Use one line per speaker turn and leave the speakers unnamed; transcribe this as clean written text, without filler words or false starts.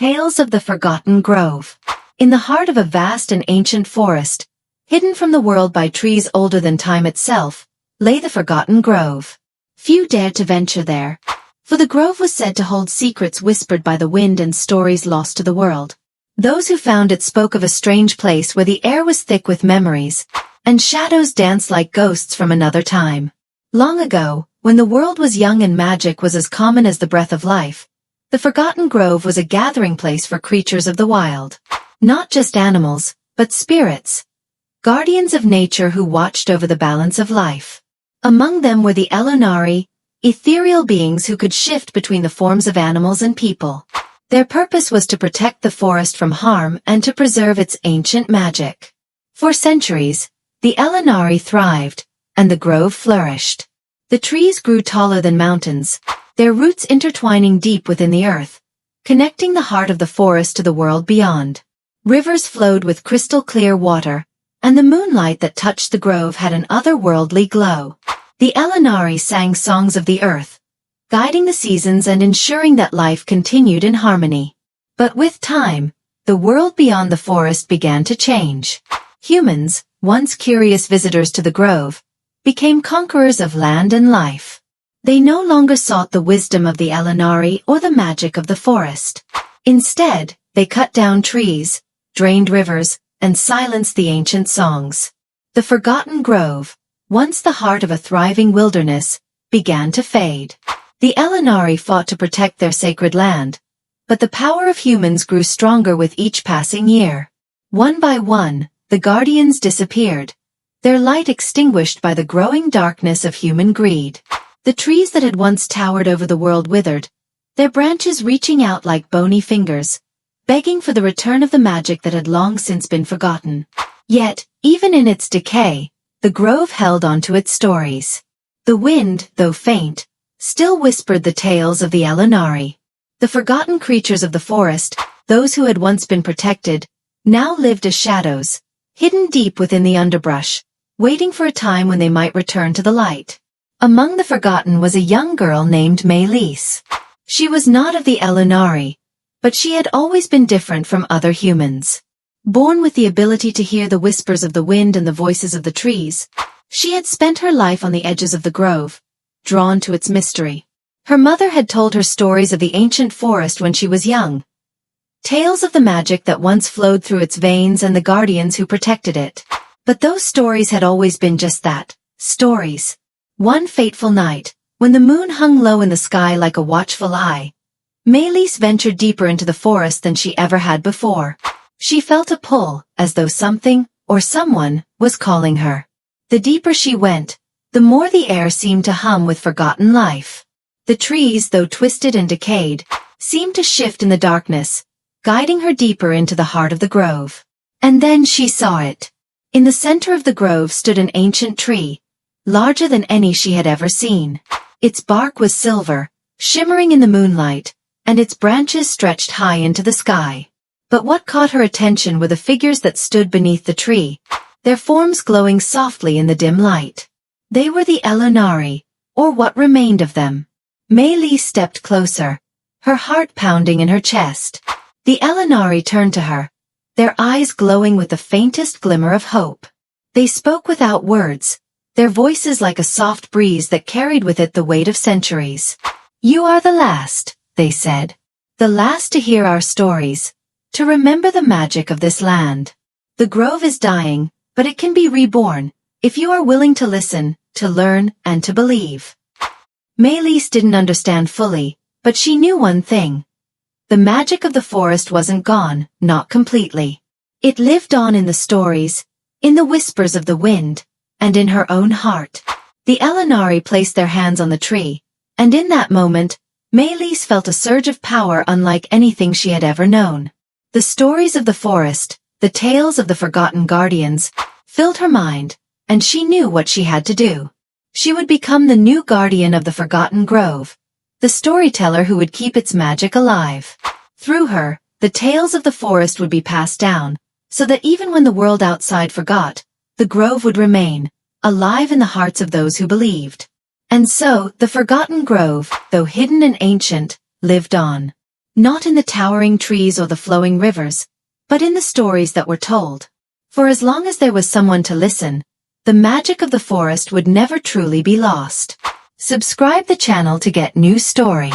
Tales of the Forgotten Grove. In the heart of a vast and ancient forest, hidden from the world by trees older than time itself, lay the Forgotten Grove. Few dared to venture there, for the grove was said to hold secrets whispered by the wind and stories lost to the world. Those who found it spoke of a strange place where the air was thick with memories, and shadows danced like ghosts from another time. Long ago, when the world was young and magic was as common as the breath of life, the Forgotten Grove was a gathering place for creatures of the wild. Not just animals, but spirits, guardians of nature who watched over the balance of life. Among them were the Elonari, ethereal beings who could shift between the forms of animals and people. Their purpose was to protect the forest from harm and to preserve its ancient magic. For centuries, the Elonari thrived, and the grove flourished. The trees grew taller than mountains, their roots intertwining deep within the earth, connecting the heart of the forest to the world beyond. Rivers flowed with crystal-clear water, and the moonlight that touched the grove had an otherworldly glow. The Elonari sang songs of the earth, guiding the seasons and ensuring that life continued in harmony. But with time, the world beyond the forest began to change. Humans, once curious visitors to the grove, became conquerors of land and life. They no longer sought the wisdom of the Elonari or the magic of the forest. Instead, they cut down trees, drained rivers, and silenced the ancient songs. The Forgotten Grove, once the heart of a thriving wilderness, began to fade. The Elonari fought to protect their sacred land, but the power of humans grew stronger with each passing year. One by one, the guardians disappeared, their light extinguished by the growing darkness of human greed. The trees that had once towered over the world withered, their branches reaching out like bony fingers, begging for the return of the magic that had long since been forgotten. Yet, even in its decay, the grove held on to its stories. The wind, though faint, still whispered the tales of the Elonari. The forgotten creatures of the forest, those who had once been protected, now lived as shadows, hidden deep within the underbrush, waiting for a time when they might return to the light. Among the forgotten was a young girl named Maylise. She was not of the Elonari, but she had always been different from other humans. Born with the ability to hear the whispers of the wind and the voices of the trees, she had spent her life on the edges of the grove, drawn to its mystery. Her mother had told her stories of the ancient forest when she was young, tales of the magic that once flowed through its veins and the guardians who protected it. But those stories had always been just that, stories. One fateful night, when the moon hung low in the sky like a watchful eye, Maylise ventured deeper into the forest than she ever had before. She felt a pull, as though something, or someone, was calling her. The deeper she went, the more the air seemed to hum with forgotten life. The trees, though twisted and decayed, seemed to shift in the darkness, guiding her deeper into the heart of the grove. And then she saw it. In the center of the grove stood an ancient tree, larger than any she had ever seen. Its bark was silver, shimmering in the moonlight, and its branches stretched high into the sky. But what caught her attention were the figures that stood beneath the tree, their forms glowing softly in the dim light. They were the Elonari, or what remained of them. Maylise stepped closer, her heart pounding in her chest. The Elonari turned to her, their eyes glowing with the faintest glimmer of hope. They spoke without words, their voices like a soft breeze that carried with it the weight of centuries. "You are the last," they said. "The last to hear our stories, to remember the magic of this land. The grove is dying, but it can be reborn, if you are willing to listen, to learn, and to believe." Maylise didn't understand fully, but she knew one thing. The magic of the forest wasn't gone, not completely. It lived on in the stories, in the whispers of the wind, and in her own heart. The Elonari placed their hands on the tree, and in that moment, Maylise felt a surge of power unlike anything she had ever known. The stories of the forest, the tales of the forgotten guardians, filled her mind, and she knew what she had to do. She would become the new guardian of the Forgotten Grove, the storyteller who would keep its magic alive. Through her, the tales of the forest would be passed down, so that even when the world outside forgot, the grove would remain, alive in the hearts of those who believed. And so, the Forgotten Grove, though hidden and ancient, lived on. Not in the towering trees or the flowing rivers, but in the stories that were told. For as long as there was someone to listen, the magic of the forest would never truly be lost. Subscribe the channel to get new story.